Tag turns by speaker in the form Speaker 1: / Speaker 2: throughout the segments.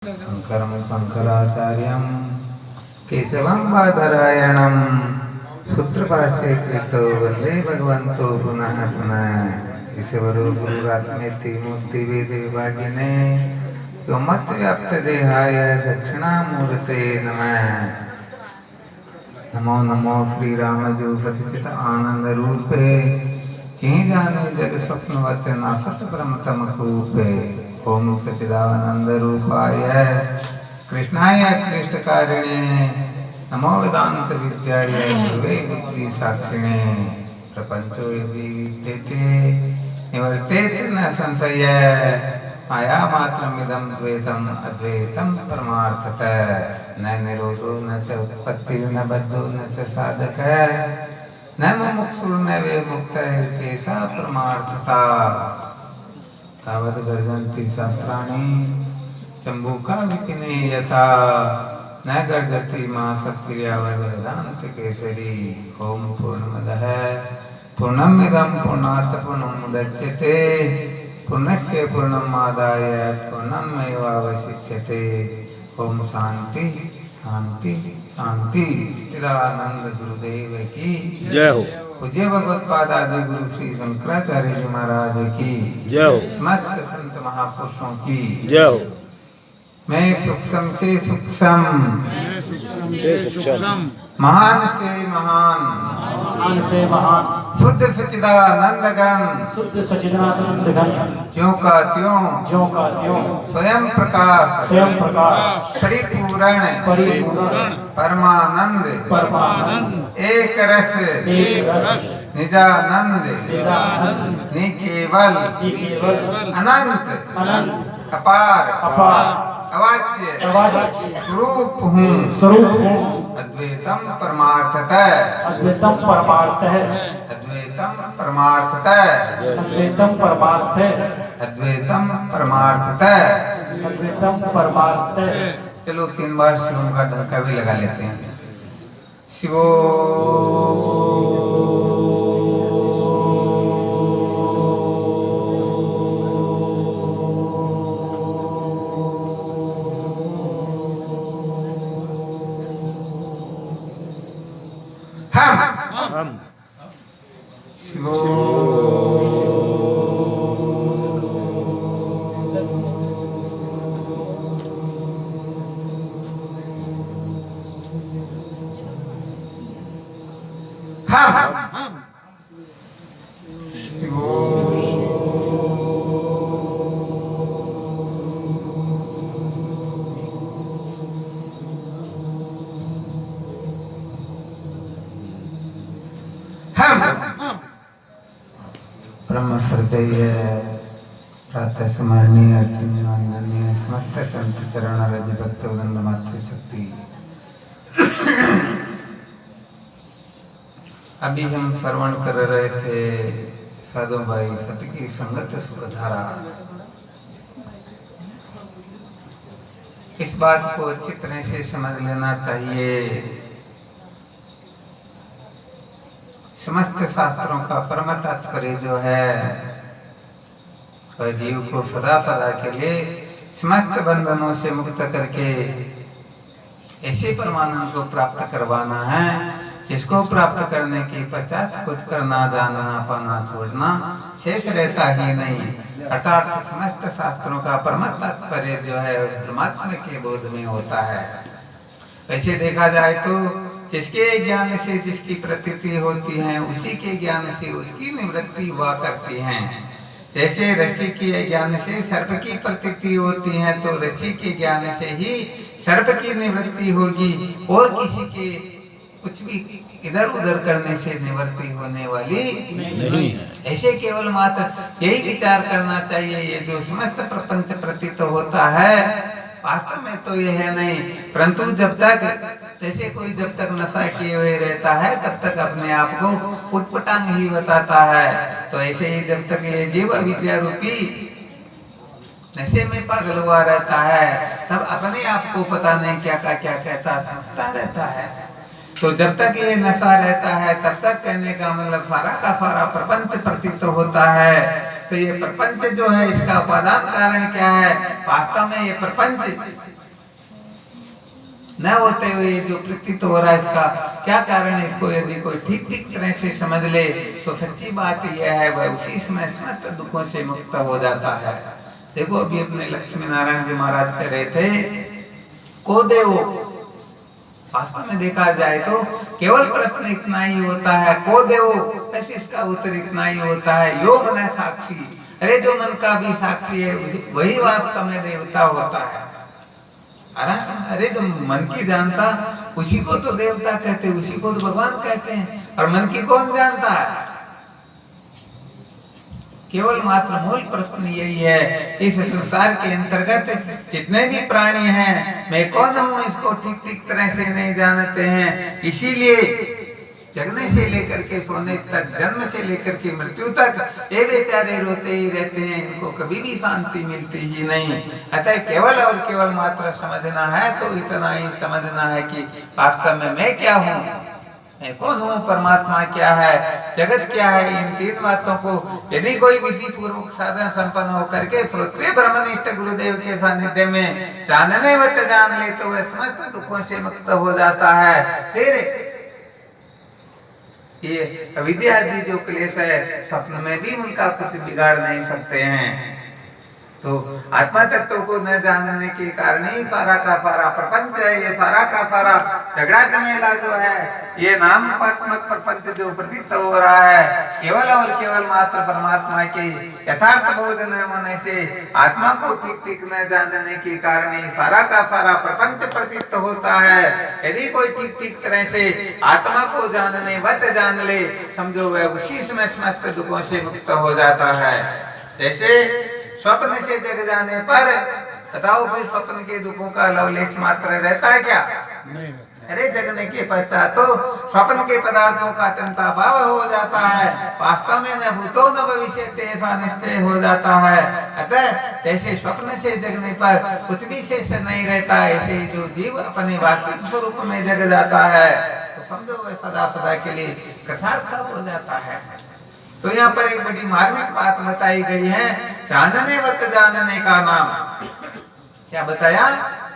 Speaker 1: शंकरं शंकराचार्यं केशवं बादरायणं सूत्रभाष्ये कृतो वंदे भगवन्तो पुनः पुनः। ईश्वरो गुरुरात्मेति मूर्तिभेद विभागिने व्योमवद्व्याप्तदेहाय दक्षिणामूर्ते नमः। नमो नमो श्री रामजो सचित आनंद रूपे चें जाने जग स्वप्नवत नासत ब्रह्मतम कूपे। ओम सच्चिदानंद रूपाय कृष्णाय कृष्णकारिणे नमो वेदांत विद्याय गुरुवे बुद्धि साक्षिणे। प्रपंचो यदि विद्यते निवर्तेते न संशय माया मात्रमिदं द्वैतम् अद्वैतं परमार्थतः। न निरोधो न च उत्पत्ति न बद्धो न च साधक न मुमुक्षुर् न विमुक्तः तेषा परमार्थता। तावद् गर्जन्ति शास्त्राणि चम्बूका विपिने यथा न गर्जति मासक्रियावद् वेदान्त केसरी। ओम पूर्णमदः पूर्णमिदं पूर्णात् पूर्णमुदच्यते पूर्णस्य पूर्णमादाय पूर्णमेवावशिष्यते। ओम शांति शांति शांति। सच्चिदानंद गुरुदेव की
Speaker 2: जय हो।
Speaker 1: पूज्य भगवत्पाद आदि गुरु श्री शंकराचार्य जी महाराज की
Speaker 2: जय हो।
Speaker 1: समस्त संत महापुरुषों की
Speaker 2: जय हो।
Speaker 1: मैं सूक्ष्म से सूक्ष्म महान से महान शुद्ध सच्चिदानंद घन ज्यों का त्यों स्वयं प्रकाश परिपूर्ण परमानंद एक रस निजानंद निकेवल अनंत अपार अवाच्य स्वरूप हूँ अद्वैतम परमार्थतः
Speaker 3: अद्वैतम परमार्थः
Speaker 1: अद्वैतम परमार्थतः
Speaker 3: अद्वैतम परमार्थः
Speaker 1: अद्वैतम परमार्थतः।
Speaker 3: अद्वैतम परमार्थः।
Speaker 1: चलो 3 बार शिवों का डंका भी लगा लेते हैं। शिवो
Speaker 2: हम
Speaker 1: शिवो हम शिवो ब्रह्म हृदय प्रातः स्मरणीय अर्चनीय वंदनीय समस्त संत चरण रज भक्त वृंद मातृशक्ति। अभी हम श्रवण कर रहे थे साधु भाई सत की संगत सुखधारा। इस बात को अच्छी तरह से समझ लेना चाहिए। समस्त शास्त्रों का परम तात्पर्य जो है वह जीव को सदा सदा के लिए समस्त बंधनों से मुक्त करके ऐसे परमानंद को प्राप्त करवाना है जिसको प्राप्त करने के पश्चात कुछ करना जानना पाना छोड़ना शेष रहता ही नहीं। अर्थात समस्त शास्त्रों का परम तात्पर्य जो है परमात्मा के बोध में होता है। वैसे देखा जाए तो जिसके ज्ञान से जिसकी प्रतीति होती है उसी के ज्ञान से उसकी निवृत्ति हुआ करती है। जैसे ऋषि के ज्ञान से सर्प की प्रतीति होती है तो ऋषि के ज्ञान से ही सर्प की निवृत्ति होगी और किसी के कुछ भी इधर उधर करने से निवृत्ति होने वाली नहीं है। ऐसे केवल मात्र यही विचार करना चाहिए। ये जो समस्त प्रपंच प्रतीत होता है वास्तव में तो यह है नहीं, परंतु जब तक जैसे कोई जब तक नशा किए हुए रहता है तब तक अपने आप को उटपटांग ही बताता है। तो ऐसे ही जब तक ये जीव विद्या रूपी नशे में पागल हुआ रहता है तब अपने आप को पता नहीं क्या कहता समझता रहता है। तो जब तक ये नशा रहता है तब तक कहने का मतलब सारा का सारा प्रपंच प्रतीत होता है। तो ये प्रपंच जो है इसका उपादान कारण क्या है? वास्तव में ये प्रपंच न होते हुए जो प्रतीत हो रहा है इसका क्या कारण है, इसको यदि कोई ठीक ठीक तरह से समझ ले तो सच्ची बात यह है वह उसी समय समस्त दुखों से मुक्त हो जाता है। देखो अभी अपने लक्ष्मी नारायण जी महाराज कह रहे थे को देवो, वास्तव में देखा जाए तो केवल प्रश्न इतना ही होता है को देवो, ऐसे इसका उत्तर इतना ही होता है यो मन साक्षी। अरे जो मन का भी साक्षी है वही वास्तव में देवता होता है। अरे जो मन की जानता उसी को तो देवता कहते हैं, उसी को तो भगवान कहते हैं। और मन की कौन जानता है? केवल मात्र मूल प्रश्न यही है, इस संसार के अंतर्गत जितने भी प्राणी हैं मैं कौन हूँ इसको ठीक ठीक तरह से नहीं जानते हैं। इसीलिए जगने से लेकर के सोने तक, जन्म से लेकर के मृत्यु तक ये बेचारे रोते ही रहते हैं, इनको कभी भी शांति मिलती ही नहीं। अतः केवल और केवल मात्र समझना है तो इतना ही समझना है कि वास्तव में मैं क्या हूँ, मैं कौन हूँ, परमात्मा क्या है, जगत क्या है। इन तीन बातों को यदि कोई विधि पूर्वक साधन संपन्न होकर के श्रोत्रिय ब्रह्मनिष्ठ गुरुदेव के सानिध्य में जानने व जान ले तो वह समस्त दुखों से मुक्त हो जाता है। फिर ये अविद्या आदि जो क्लेश है स्वप्न में भी उनका कुछ बिगाड़ नहीं सकते हैं। तो आत्मा तत्व को न जानने के कारण ही सारा का सारा प्रपंच है, ये सारा का सारा झगड़ा झमेला जो है, ये नामात्मक प्रपंच जो प्रतीत हो रहा है, केवल और केवल मात्र परमात्मा के यथार्थ बोध न होने से, आत्मा को ठीक ठीक न जानने के कारण ही सारा का सारा प्रपंच प्रतीत होता है। यदि कोई ठीक ठीक तरह से आत्मा को जानने वत जान ले, समझो वह उसी समय समस्त दुखों से मुक्त हो जाता है। जैसे स्वप्न से जग जाने पर बताओ फिर स्वप्न के दुखों का लवलेश मात्र रहता है क्या? नहीं। अरे जगने के पश्चात तो स्वप्न के पदार्थों का अत्यंत अभाव हो जाता है, वास्तव में न भूतो न भविष्य ऐसा निश्चय हो जाता है। अतः जैसे स्वप्न से जगने पर कुछ भी शेष नहीं रहता, ऐसे ही जो जीव अपने वास्तविक स्वरूप में जग जाता है तो समझो वह सदा सदा के लिए कृतार्थ हो जाता है। तो यहाँ पर एक बड़ी मार्मिक बात बताई गई है, जानने वत जानने का नाम। क्या बताया?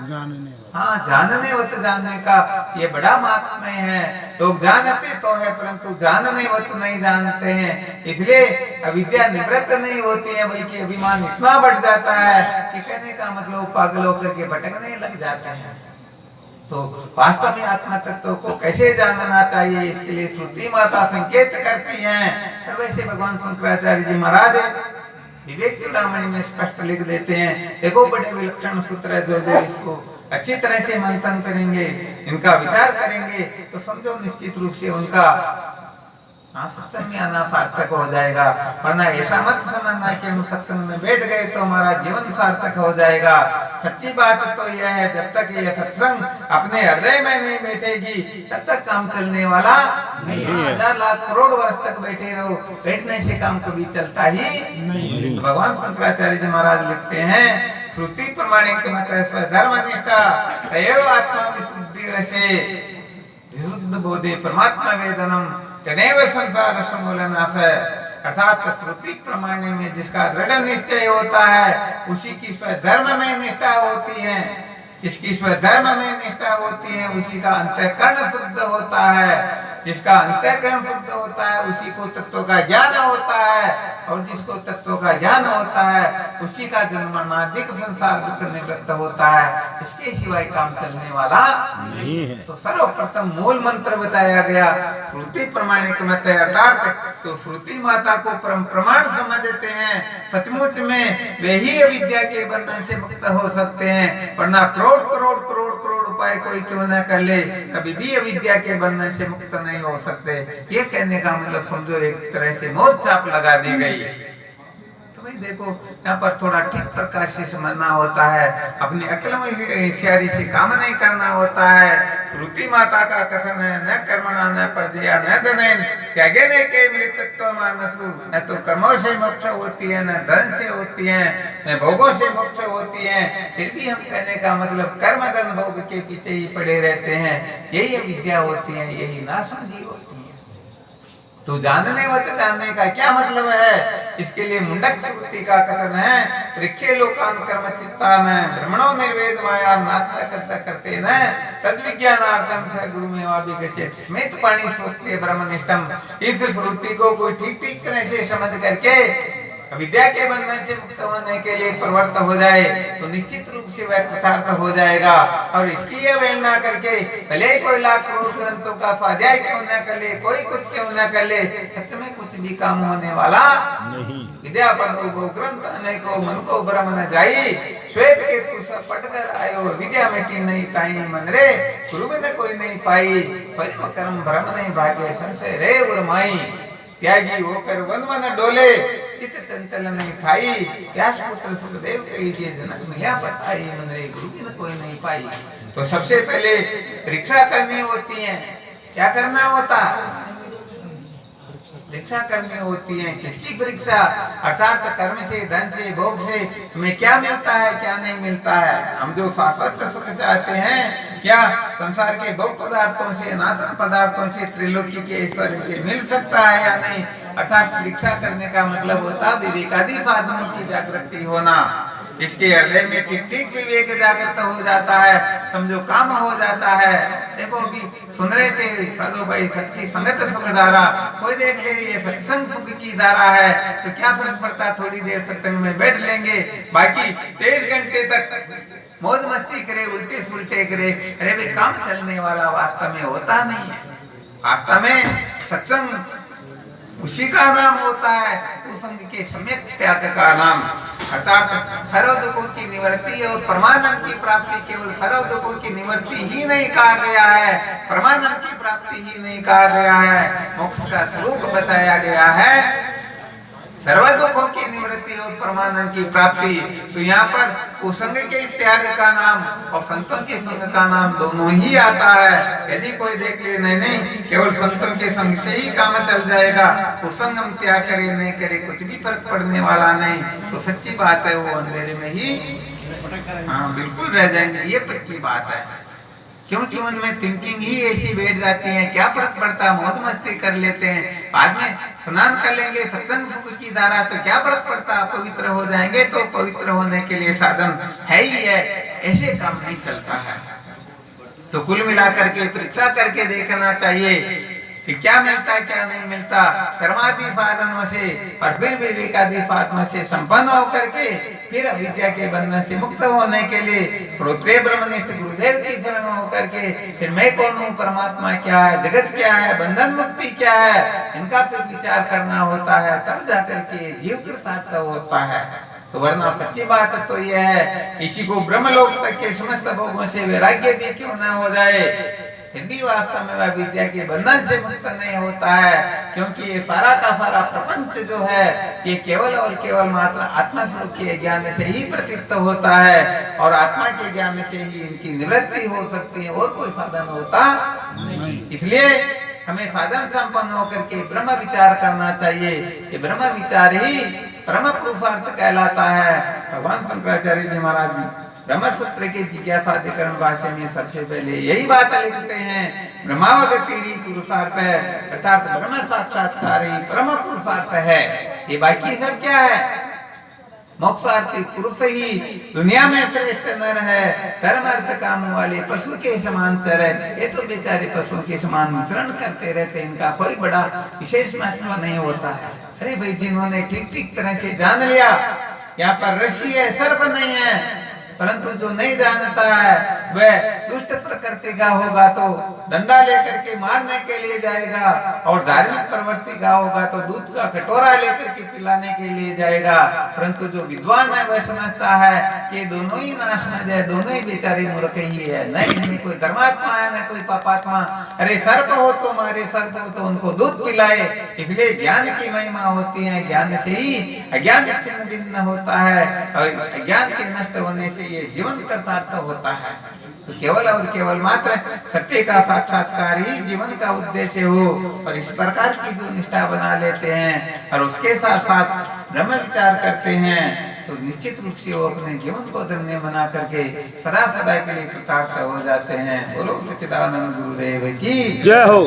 Speaker 1: जानने। हाँ, जानने वत जानने का ये बड़ा महात्म्य है। लोग जानते तो है परंतु जानने वत नहीं जानते हैं, इसलिए अविद्या निवृत्त नहीं होती है, बल्कि अभिमान इतना बढ़ जाता है कि कहने का मतलब पागल होकर के भटकने लग जाते हैं। तो वास्तव में आत्मा तत्व को कैसे जानना चाहिए, इसके लिए श्रुति माता संकेत करती हैं। और वैसे भगवान शंकराचार्य जी महाराज विवेक चूड़ामणि में स्पष्ट लिख देते हैं। देखो बड़े विलक्षण सूत्र है, जो इसको अच्छी तरह से मंथन करेंगे, इनका विचार करेंगे तो समझो निश्चित रूप से उनका सत्संग में आना सार्थक हो जाएगा। वरना ऐसा मत समझना कि हम सत्संग में बैठ गए तो हमारा जीवन सार्थक हो जाएगा। सच्ची बात तो यह है, जब तक यह सत्संग अपने हृदय में नहीं बैठेगी तब तक काम चलने वाला नहीं है। 1000 लाख करोड़ वर्ष तक बैठे रहो, बैठने से काम कभी चलता ही नहीं। तो भगवान शंकराचार्य जी महाराज लिखते हैं, श्रुति प्रमाणिक मत स्वधर्मनिष्ठा तयेव आत्मा विशुद्धि रसे विशुद्ध बोधे परमात्मा वेदनम तदेव संसार समूलनाश। अर्थात श्रुति प्रमाण में जिसका दृढ़ निश्चय होता है उसी की स्वधर्म में निष्ठा होती है, जिसकी स्वधर्म में निष्ठा होती है उसी का अंतःकरण शुद्ध होता है, जिसका अंतःकरण शुद्ध होता है उसी को तत्व का ज्ञान होता है, और जिसको तत्व का ज्ञान होता है उसी का जन्मनादिक संसार दुख निवृत्त होता है। इसके सिवाय काम चलने वाला नहीं है। तो सर्वप्रथम मूल मंत्र बताया गया श्रुति प्रमाणिक मत, अर्थात तो श्रुति माता को प्रमाण समझते हैं, सचमुच में वे ही अविद्या के बंधन से मुक्त हो सकते हैं। वरना करोड़ करोड़ करोड़ करोड़ उपाय कोई क्यों न कर ले, कभी भी अविद्या के बंधन से मुक्त नहीं हो सकते। ये कहने का मतलब समझो एक तरह से मोर छाप लगा दी गई। तो भाई देखो यहाँ पर थोड़ा ठीक प्रकार से समझना होता है, अपनी अक्ल में होशियारी से काम नहीं करना होता है। श्रुति माता का कथन है, न कर्मणा न प्रजया न धनेन त्यागेने के मृतत्व मानसु। न तो कर्मों से मोक्ष होती है, न धन से होती है, न भोगों से मोक्ष होती है। फिर भी हम कहने का मतलब कर्म धन भोग के पीछे ही पड़े रहते हैं, यही अविद्या होती है, यही नासमझी होती है। तो जानने मत जानने का क्या मतलब है? इसके लिए मुंडक श्रुति का कथन है, परीक्षे लोकान कर्म चित्तान ब्रह्मणो निर्वेद माया नास्ता करता करते न तद विज्ञानार्थम स गुरुमेवापि गच्छेत् स्मित पाणी स्वस्ति ब्रह्मनिष्ठम। इस श्रुति को कोई ठीक ठीक तरह से समझ करके विद्या के बंधन से मुक्त होने के लिए प्रवृत्त हो जाए तो निश्चित रूप से वह कृतार्थ हो जाएगा। और इसकी अवहेलना करके भले ही कोई लाख करोड़ ग्रंथों का स्वाध्याय क्यों न कर ले, कोई कुछ क्यों न कर ले, सच में कुछ भी काम होने वाला नहीं। विद्या पढ़ो ग्रंथ अनेको मन को ब्रह्म न जाई, श्वेत के तू सब पढ़कर आयो, विद्या मिटी नहीं ताई मन रे, गुरु बिन कोई नहीं पाई, स्वयं कर्म ब्रह्म नहीं भाग्य संशय रे उर्माई। त्यागी होकर वन वन डोले, चित्त चंचल नहीं थाई, व्यास पुत्र सुखदेव कही जे जनक मिला बताई, मन रे गुरु बिन कोई नहीं पाई। तो सबसे पहले परीक्षा करनी होती है। क्या करना होता? परीक्षा करनी होती है। किसकी परीक्षा? अर्थात कर्म से, धन से, भोग से तुम्हें क्या मिलता है, क्या नहीं मिलता है। हम जो शाश्वत सुख चाहते हैं, क्या संसार के भोग पदार्थों से, अनात्म पदार्थों से, त्रिलोकी के ऐश्वर्य से मिल सकता है या नहीं। अर्थात परीक्षा करने का मतलब होता विवेकादि साधनों की जागृति होना। जिसके हृदय में ठीक ठीक विवेक जागृत हो जाता है, समझो काम हो जाता है। देखो अभी सुन रहे थे साधु भाई, सत की संगत सुख धारा, कोई देख ले ये सत्संग सुख की धारा है, तो क्या फर्क पड़ता, थोड़ी देर सत्संग में बैठ लेंगे, बाकी 23 घंटे तक मौज मस्ती करे, उल्टे सुलटे करे। अरे भाई काम चलने वाला वास्तव में होता नहीं है। वास्तव में सत्संग उसी का नाम होता है, कुसंग के सम्यक त्याग का नाम। अर्थात सर्व दुखों की निवृत्ति और परमानंद की प्राप्ति केवल सर्व दुखों की निवृत्ति ही नहीं कहा गया है, परमानंद की प्राप्ति ही नहीं कहा गया है, मोक्ष का स्वरूप बताया गया है सर्व दुखों की निवृत्ति और परमानंद की प्राप्ति। तो यहाँ पर कुसंग के त्याग का नाम और संतों के संग का नाम दोनों ही आता है। यदि कोई देख ले नहीं केवल संतों के संग से ही काम चल जाएगा, कुसंग हम त्याग करे नहीं करे कुछ भी फर्क पड़ने वाला नहीं, तो सच्ची बात है वो अंधेरे में ही बिल्कुल रह जाएंगे। ये पक्की बात है, क्योंकि उनमें थिंकिंग ही ऐसी बैठ जाती है। क्या फर्क पड़ता, मौज मस्ती कर लेते हैं, बाद में स्नान कर लेंगे, सत्संग सुख की धारा, तो क्या फर्क पड़ता, पवित्र हो जाएंगे। तो पवित्र होने के लिए साधन है ही है, ऐसे काम नहीं चलता है। तो कुल मिलाकर के परीक्षा करके देखना चाहिए कि क्या मिलता है क्या नहीं मिलता। कर्मादि साधनों से और फिर विवेकादि साधनों से संपन्न होकर के फिर अविद्या के बंधन से मुक्त होने के लिए श्रोत्रिय ब्रह्मनिष्ठ गुरुदेव की शरण होकर के फिर मैं कौन हूँ, परमात्मा क्या है, जगत क्या है, बंधन मुक्ति क्या है, इनका फिर विचार करना होता है, तब जाकर के जीव कृतार्थ होता है। तो वरना सच्ची बात तो यह है, किसी को ब्रह्मलोक तक के समस्त भोगों से वैराग्य भी क्यों न हो जाए, फिर भी वास्तव में वह विद्या के बंधन से मुक्त नहीं होता है। क्योंकि ये सारा का सारा प्रपंच जो है ये केवल और केवल मात्र आत्मा स्वरूप के ज्ञान से ही प्रतीत होता है, और आत्मा के ज्ञान से ही इनकी निवृत्ति हो सकती है, और कोई साधन होता नहीं। इसलिए हमें साधन संपन्न होकर के ब्रह्म विचार करना चाहिए। ये ब्रह्म विचार ही परम पुरुषार्थ कहलाता है। भगवान शंकराचार्य जी महाराज जी ब्रह्मसूत्र के जिज्ञासाधिकरण भाष्य में सबसे पहले यही बात लिखते हैं, ब्रह्मावगति ही पुरुषार्थ है, अर्थात ब्रह्म साक्षात्कार ही परम पुरुषार्थ है। ये बाकी सब क्या है, मोक्षार्थी पुरुष ही दुनिया में श्रेष्ठ नर है, धर्म अर्थ काम वाले पशु के समान चरे, ये तो बेचारे पशुओं के समान विचरण करते रहते, इनका कोई बड़ा विशेष महत्व नहीं होता है। अरे भाई जिन्होंने ठीक ठीक तरह से जान लिया यहाँ पर रस्सी है, सर्प नहीं है, परंतु जो नहीं जानता है वह दुष्ट प्रकृति का होगा तो डंडा लेकर के मारने के लिए जाएगा, और धार्मिक प्रवृत्ति का होगा तो दूध का कटोरा लेकर के पिलाने के लिए जाएगा। परंतु जो विद्वान है वह समझता है कि दोनों ही नाश न जाए, दोनों ही बेचारे मूर्ख ही है, नहीं इनमें कोई धर्मात्मा है न कोई पापात्मा। अरे सर्प हो तो मारे, सर्प हो तो उनको दूध पिलाए। इसलिए ज्ञान की महिमा होती है, ज्ञान से ही अज्ञान छिन्न भिन्न होता है, और अज्ञान के नष्ट होने से ये जीवन कृतार्थ होता है। तो केवल और केवल मात्र सत्य का साक्षात्कार ही जीवन का उद्देश्य हो, और इस प्रकार की जो निष्ठा बना लेते हैं और उसके साथ साथ ब्रह्म विचार करते हैं, तो निश्चित रूप से वो अपने जीवन को धन्य बना करके सदा सदा के लिए कृतार्थ हो जाते हैं। बोलो सच्चिदानंद गुरुदेव की जय हो।